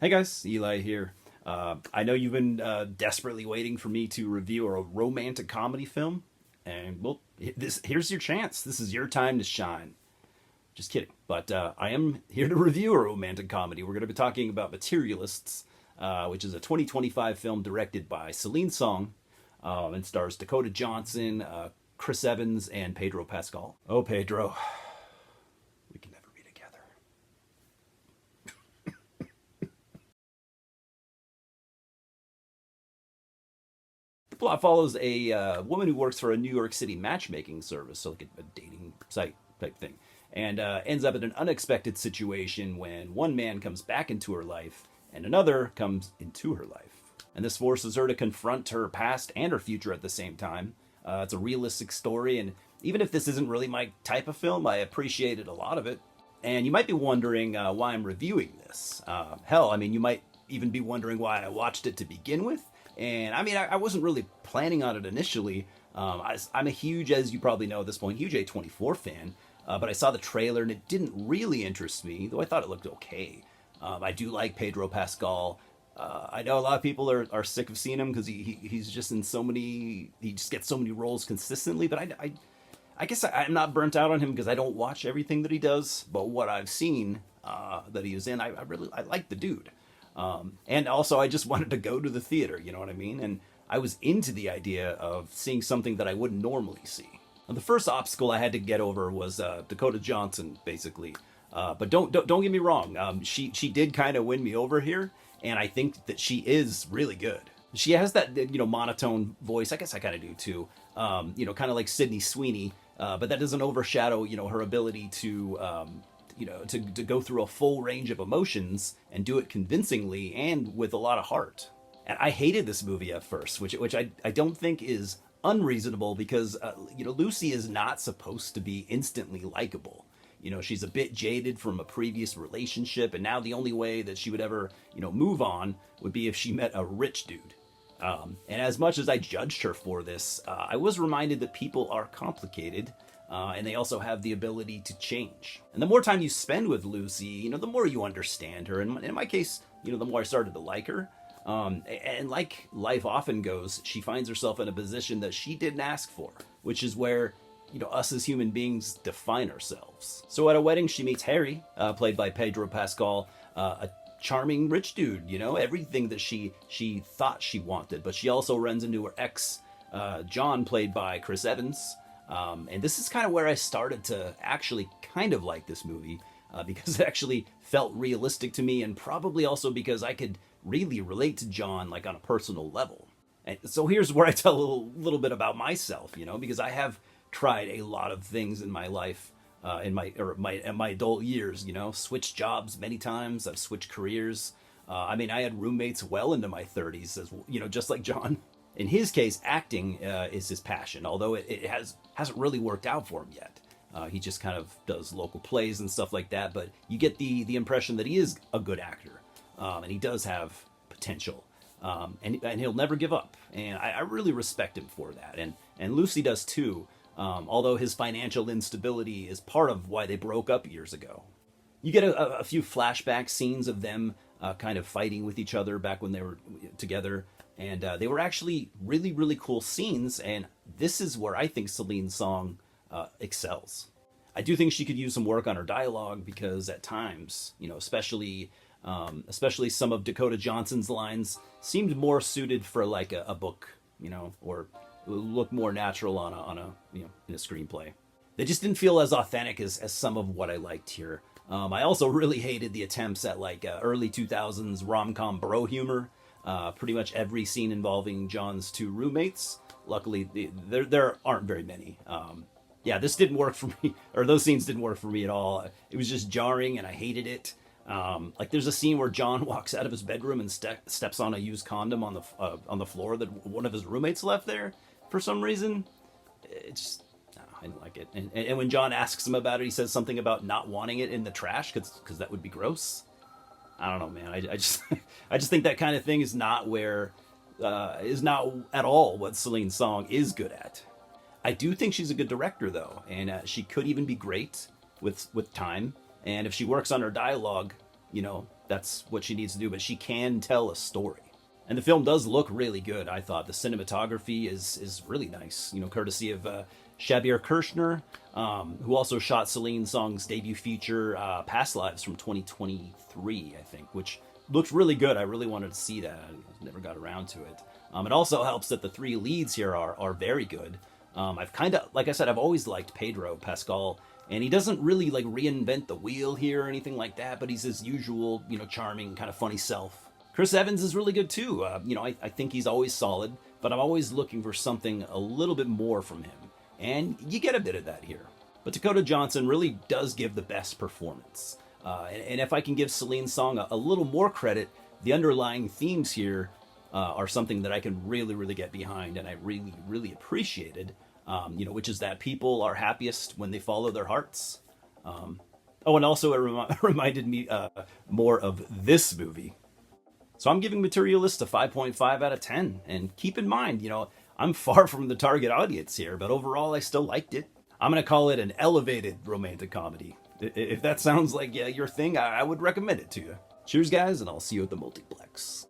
Hey guys, Eli here. I know you've been desperately waiting for me to review a romantic comedy film, and well, here's your chance. This is your time to shine. Just kidding, but I am here to review a romantic comedy. We're going to be talking about Materialists, which is a 2025 film directed by Celine and stars Dakota Johnson, Chris Evans, and Pedro Pascal. Oh, Pedro, we can never be together. The plot follows a woman who works for a New York City matchmaking service, so like a dating site type thing, and ends up in an unexpected situation when one man comes back into her life and another comes into her life. And this forces her to confront her past and her future at the same time. It's a realistic story, and even if this isn't really my type of film, I appreciated a lot of it. And you might be wondering why I'm reviewing this. Hell, I mean, you might even be wondering why I watched it to begin with. And I mean, I wasn't really planning on it initially. I'm a huge, as you probably know at this point, huge A24 fan. But I saw the trailer and it didn't really interest me, though I thought it looked okay. I do like Pedro Pascal. I know a lot of people are sick of seeing him because he's just in so many, he just gets so many roles consistently. But I guess I'm not burnt out on him because I don't watch everything that he does. But what I've seen that he is in, I like the dude. And also, I just wanted to go to the theater, you know what I mean? And I was into the idea of seeing something that I wouldn't normally see. And the first obstacle I had to get over was Dakota Johnson, basically. But don't get me wrong. She did kind of win me over here, and I think that she is really good. She has that monotone voice. I guess I kind of do too. Kind of like Sydney Sweeney, but that doesn't overshadow her ability to to go through a full range of emotions and do it convincingly and with a lot of heart. And I hated this movie at first, which I don't think is unreasonable because Lucy is not supposed to be instantly likable. She's a bit jaded from a previous relationship, and now the only way that she would ever move on would be if she met a rich dude. And as much as I judged her for this, I was reminded that people are complicated, and they also have the ability to change. And the more time you spend with Lucy, the more you understand her. And in my case, the more I started to like her. And like life often goes, she finds herself in a position that she didn't ask for, which is where us as human beings define ourselves. So at a wedding, she meets Harry, played by Pedro Pascal, a charming rich dude, everything that she thought she wanted. But she also runs into her ex, John, played by Chris Evans. And this is kind of where I started to actually kind of like this movie, because it actually felt realistic to me, and probably also because I could really relate to John like on a personal level. And so here's where I tell a little bit about myself, because I have tried a lot of things in my life, in my adult years, switched jobs many times. I've switched careers. I mean, I had roommates well into my 30s, as just like John. In his case, acting is his passion, although it hasn't really worked out for him yet. He just kind of does local plays and stuff like that, but you get the impression that he is a good actor, and he does have potential, and he'll never give up, and I really respect him for that, and Lucy does too, although his financial instability is part of why they broke up years ago. You get a few flashback scenes of them kind of fighting with each other back when they were together, and they were actually really, really cool scenes, and this is where I think Celine Song excels. I do think she could use some work on her dialogue because at times, especially some of Dakota Johnson's lines seemed more suited for like a book, or look more natural on a in a screenplay. They just didn't feel as authentic as some of what I liked here. I also really hated the attempts at like early 2000s rom-com bro humor. Pretty much every scene involving John's two roommates. Luckily, there aren't very many. Yeah, this didn't work for me, or those scenes didn't work for me at all. It was just jarring, and I hated it. Like there's a scene where John walks out of his bedroom and steps on a used condom on the floor that one of his roommates left there for some reason. It just I didn't like it. And when John asks him about it, he says something about not wanting it in the trash because that would be gross. I don't know, man. I just I just think that kind of thing is not is not at all what Celine Song is good at. I do think she's a good director though, and she could even be great with time. And if she works on her dialogue, That's what she needs to do, but she can tell a story. And the film does look really good, I thought. The cinematography is really nice, courtesy of Shabir Kirshner, who also shot Celine Song's debut feature, Past Lives from 2023, I think, which looked really good. I really wanted to see that. I never got around to it. It also helps that the three leads here are very good. I've kind of, like I said, I've always liked Pedro Pascal, and he doesn't really like reinvent the wheel here or anything like that, but he's his usual, charming, kind of funny self. Chris Evans is really good too. I think he's always solid, but I'm always looking for something a little bit more from him, and you get a bit of that here. But Dakota Johnson really does give the best performance. And if I can give Celine Song a little more credit, the underlying themes here are something that I can really, really get behind, and I really, really appreciated. Which is that people are happiest when they follow their hearts. And also it reminded me more of this movie. So I'm giving Materialists a 5.5 out of 10. And keep in mind, I'm far from the target audience here, but overall I still liked it. I'm going to call it an elevated romantic comedy. If that sounds like your thing, I would recommend it to you. Cheers, guys, and I'll see you at the multiplex.